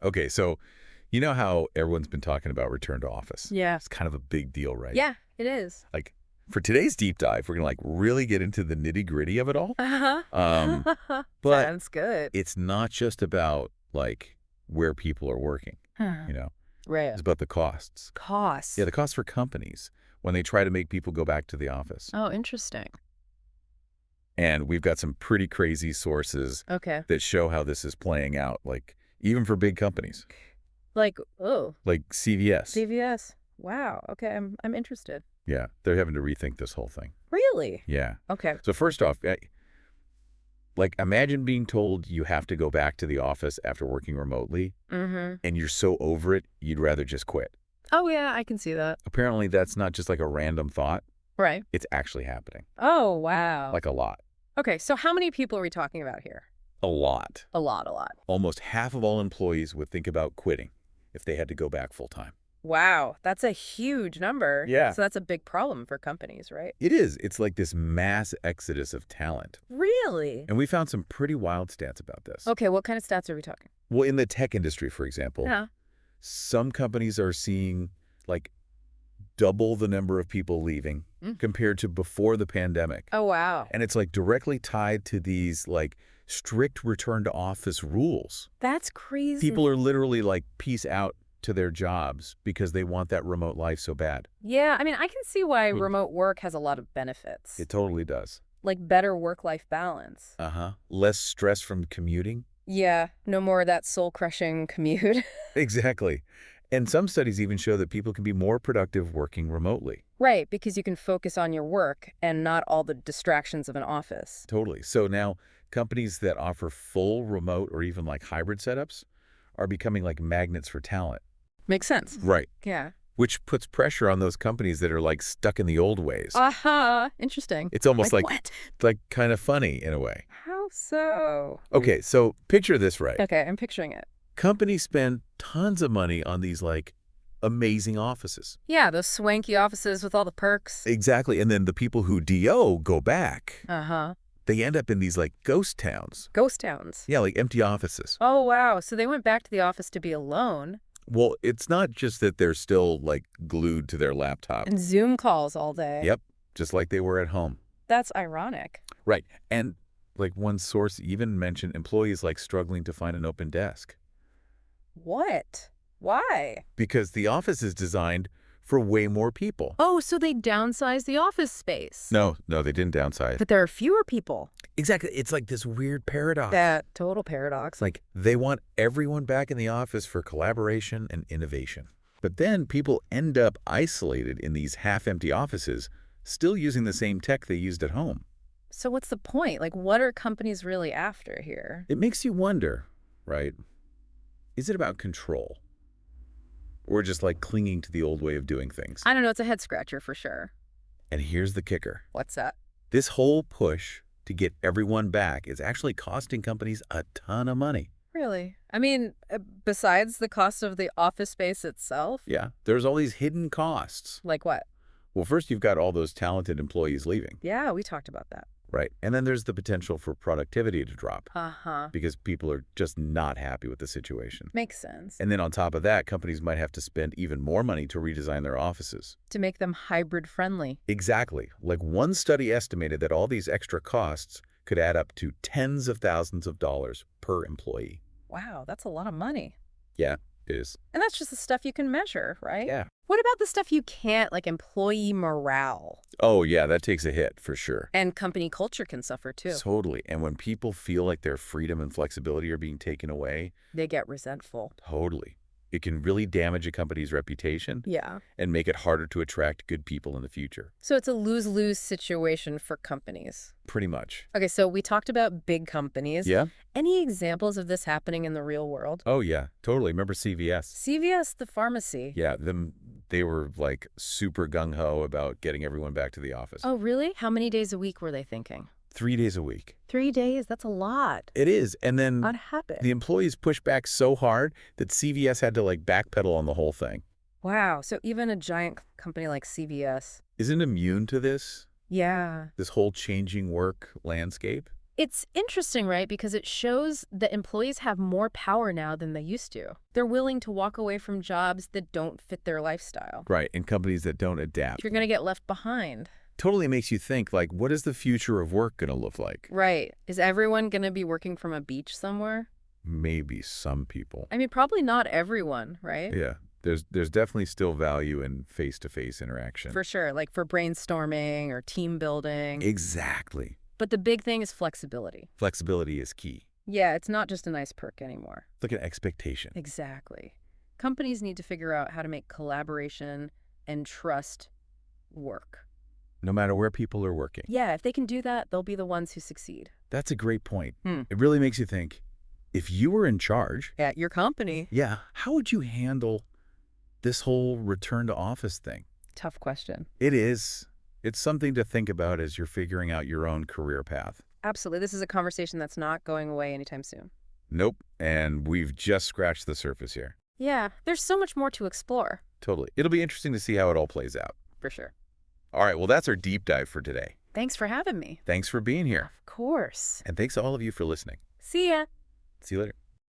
Okay, so you know how everyone's been talking about return to office? Yeah. It's kind of a big deal, right? Yeah, it is. Like, for today's deep dive, we're gonna like really get into the nitty-gritty of it all. Um, Uh-huh. but Sounds good. it's not just about like where people are working, Huh. you know. Right. It's about the costs. Costs. Yeah, the costs for companies when they try to make people go back to the office. Oh, interesting. And we've got some pretty crazy sources Okay. that show how this is playing out, like even for big companies, Like, oh, like CVS. CVS. Wow. Okay, I'm interested. Yeah, they're having to rethink this whole thing. Really? Yeah. Okay. So first off, like imagine being told you have to go back to the office after working remotely Mm-hmm. and you're so over it, you'd rather just quit. Oh, yeah, I can see that. Apparently that's not just like a random thought. Right. It's actually happening. Oh, wow. Like a lot. Okay, so how many people are we talking about here? A lot. A lot, a lot. Almost half of all employees would think about quitting if they had to go back full time. Wow, that's a huge number. Yeah. So that's a big problem for companies, right? It is. It's like this mass exodus of talent. Really? And we found some pretty wild stats about this. Okay, what kind of stats are we talking? Well, in the tech industry, for example, Yeah. some companies are seeing like double the number of people leaving Mm. compared to before the pandemic. Oh, wow. And it's like directly tied to these like strict return to office rules. That's crazy. People are literally like peace out to their jobs because they want that remote life so bad. Yeah, I mean, I can see why Mm. remote work has a lot of benefits. It totally does. Like better work-life balance. Uh-huh. Less stress from commuting. Yeah, no more of that soul-crushing commute. Exactly. And some studies even show that people can be more productive working remotely. Right, because you can focus on your work and not all the distractions of an office. Totally. So now companies that offer full remote or even like hybrid setups are becoming like magnets for talent. Makes sense. Right. Yeah. Which puts pressure on those companies that are like stuck in the old ways. Aha, interesting. It's almost like what? kind of funny in a way. How so? Okay, so picture this right. Okay, I'm picturing it. Companies spend tons of money on these like amazing offices. Yeah, those swanky offices with all the perks. Exactly. And then the people who DO go back, Uh-huh. they end up in these like ghost towns. Ghost towns. Yeah, like empty offices. Oh, wow. So they went back to the office to be alone Well, it's not just that they're still like glued to their laptop. and Zoom calls all day. Yep, just like they were at home. That's ironic. Right. And like one source even mentioned employees like struggling to find an open desk What? Why? because the office is designed for way more people. Oh, so they downsized the office space. No, they didn't downsize. But there are fewer people. Exactly. It's like this weird paradox. That total paradox. It's like they want everyone back in the office for collaboration and innovation. But then people end up isolated in these half-empty offices, still using the same tech they used at home. So what's the point? Like, what are companies really after here? It makes you wonder, right? Is it about control? Or just like clinging to the old way of doing things? I don't know. It's a head scratcher for sure. And here's the kicker. What's that? This whole push to get everyone back is actually costing companies a ton of money. Really? I mean, besides the cost of the office space itself? Yeah, there's all these hidden costs. Like what? Well, first you've got all those talented employees leaving, Yeah, we talked about that. right? And then there's the potential for productivity to drop Uh-huh. because people are just not happy with the situation. Makes sense. And then on top of that, companies might have to spend even more money to redesign their offices. To make them hybrid friendly. Exactly. Like one study estimated that all these extra costs could add up to tens of thousands of dollars per employee. Wow, that's a lot of money. Yeah, it is. And that's just the stuff you can measure, right? Yeah. What about the stuff you can't, like employee morale? Oh, yeah, that takes a hit for sure. And company culture can suffer too. Totally. And when people feel like their freedom and flexibility are being taken away, They get resentful. totally. It can really damage a company's reputation Yeah. and make it harder to attract good people in the future. So it's a lose-lose situation for companies. Pretty much. Okay, so we talked about big companies. Yeah? Any examples of this happening in the real world? Oh, yeah, totally. Remember CVS? CVS, the pharmacy. Yeah, they were like super gung-ho about getting everyone back to the office. Oh, really? How many days a week were they thinking? 3 days a week. 3 days? That's a lot. It is. And then Unhappy. the employees pushed back so hard that CVS had to like backpedal on the whole thing. Wow, so even a giant company like CVS. Isn't immune to this Yeah. whole changing work landscape? It's interesting, right? Because it shows that employees have more power now than they used to. They're willing to walk away from jobs that don't fit their lifestyle. Right, and companies that don't adapt. You're going to get left behind. Totally makes you think, like, what is the future of work going to look like? Right. Is everyone going to be working from a beach somewhere? Maybe some people. I mean, probably not everyone, right? Yeah, there's definitely still value in face-to-face interaction. For sure, like for brainstorming or team building. Exactly. But the big thing is flexibility. Flexibility is key. Yeah, it's not just a nice perk anymore. Look at expectation. Exactly. Companies need to figure out how to make collaboration and trust work. No matter where people are working. Yeah, if they can do that, they'll be the ones who succeed. That's a great point. Hmm. It really makes you think, if you were in charge, At your company. yeah, how would you handle this whole return to office thing? Tough question. It is. It's something to think about as you're figuring out your own career path. Absolutely. This is a conversation that's not going away anytime soon. Nope. And we've just scratched the surface here. Yeah, there's so much more to explore. Totally. It'll be interesting to see how it all plays out. For sure. All right, well, that's our deep dive for today. Thanks for having me. Thanks for being here. Of course. And thanks to all of you for listening. See ya. See you later.